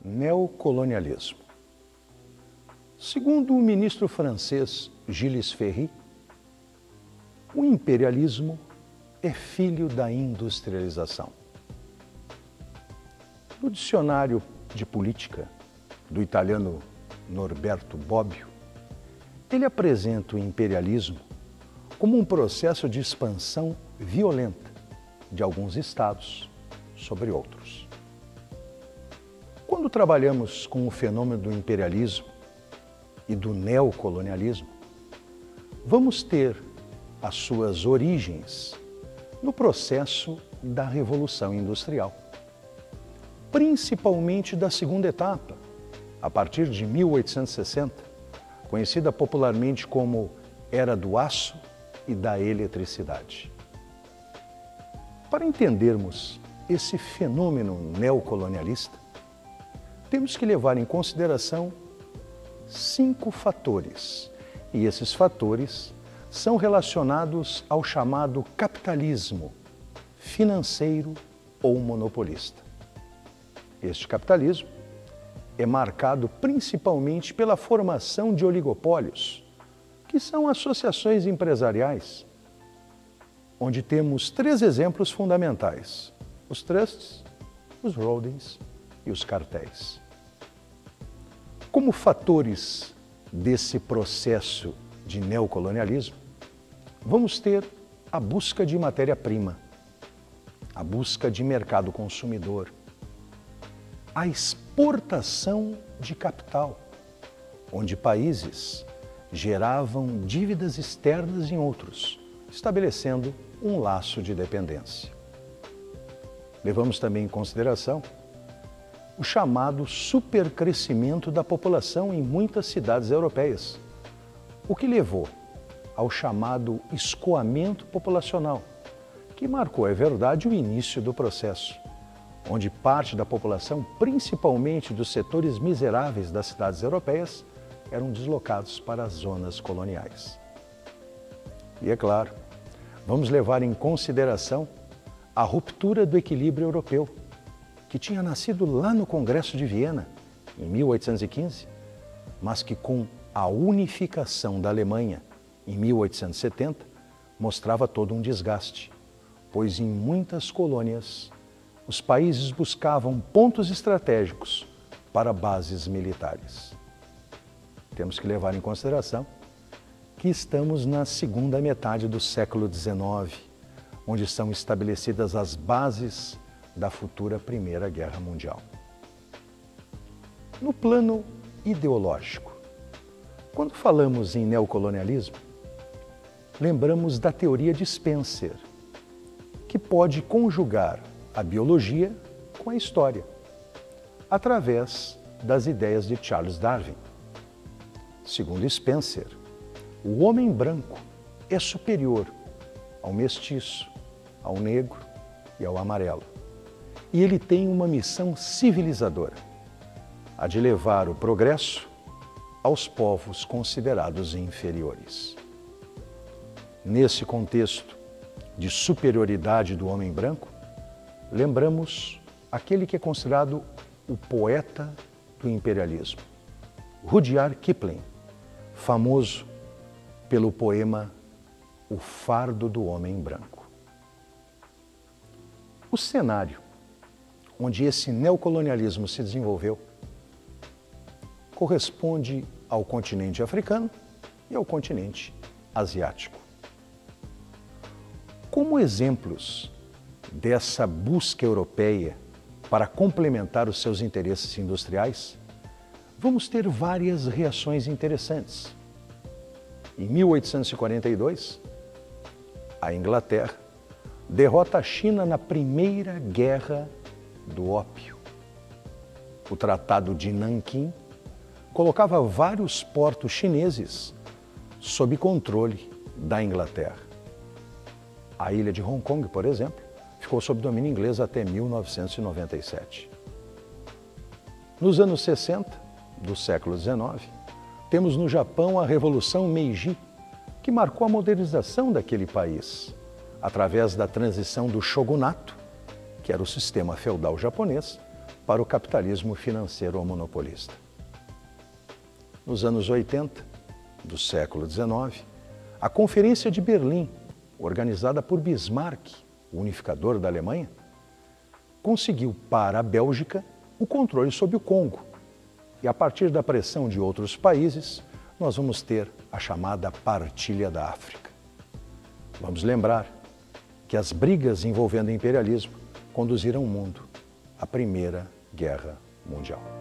Neocolonialismo. Segundo o ministro francês Gilles Ferry, o imperialismo é filho da industrialização. No dicionário de política do italiano Norberto Bobbio, ele apresenta o imperialismo como um processo de expansão violenta de alguns estados sobre outros. Quando trabalhamos com o fenômeno do imperialismo e do neocolonialismo, vamos ter as suas origens no processo da Revolução Industrial, principalmente da segunda etapa, a partir de 1860, conhecida popularmente como Era do Aço e da Eletricidade. Para entendermos esse fenômeno neocolonialista, temos que levar em consideração 5 fatores, e esses fatores são relacionados ao chamado capitalismo financeiro ou monopolista. Este capitalismo é marcado principalmente pela formação de oligopólios, que são associações empresariais, onde temos 3 exemplos fundamentais: os trusts, os holdings e os cartéis. Como fatores desse processo de neocolonialismo, vamos ter a busca de matéria-prima, a busca de mercado consumidor, a exportação de capital, onde países geravam dívidas externas em outros, estabelecendo um laço de dependência. Levamos também em consideração o chamado supercrescimento da população em muitas cidades europeias, o que levou ao chamado escoamento populacional, que marcou, é verdade, o início do processo, onde parte da população, principalmente dos setores miseráveis das cidades europeias, eram deslocados para as zonas coloniais. E é claro, vamos levar em consideração a ruptura do equilíbrio europeu, que tinha nascido lá no Congresso de Viena, em 1815, mas que com a unificação da Alemanha, em 1870, mostrava todo um desgaste, pois em muitas colônias os países buscavam pontos estratégicos para bases militares. Temos que levar em consideração que estamos na segunda metade do século XIX, onde são estabelecidas as bases da futura Primeira Guerra Mundial. No plano ideológico, quando falamos em neocolonialismo, lembramos da teoria de Spencer, que pode conjugar a biologia com a história, através das ideias de Charles Darwin. Segundo Spencer, o homem branco é superior ao mestiço, ao negro e ao amarelo. E ele tem uma missão civilizadora, a de levar o progresso aos povos considerados inferiores. Nesse contexto de superioridade do homem branco, lembramos aquele que é considerado o poeta do imperialismo, Rudyard Kipling, famoso pelo poema O Fardo do Homem Branco. O cenário onde esse neocolonialismo se desenvolveu corresponde ao continente africano e ao continente asiático. Como exemplos dessa busca europeia para complementar os seus interesses industriais, vamos ter várias reações interessantes. Em 1842, a Inglaterra derrota a China na Primeira Guerra do Ópio. O Tratado de Nanquim colocava vários portos chineses sob controle da Inglaterra. A ilha de Hong Kong, por exemplo, ficou sob domínio inglês até 1997. Nos anos 60 do século XIX, temos no Japão a Revolução Meiji, que marcou a modernização daquele país, através da transição do shogunato, que era o sistema feudal japonês, para o capitalismo financeiro monopolista. Nos anos 80 do século XIX, a Conferência de Berlim, organizada por Bismarck, o unificador da Alemanha, conseguiu para a Bélgica o controle sobre o Congo. E a partir da pressão de outros países, nós vamos ter a chamada Partilha da África. Vamos lembrar que as brigas envolvendo o imperialismo conduziram o mundo à Primeira Guerra Mundial.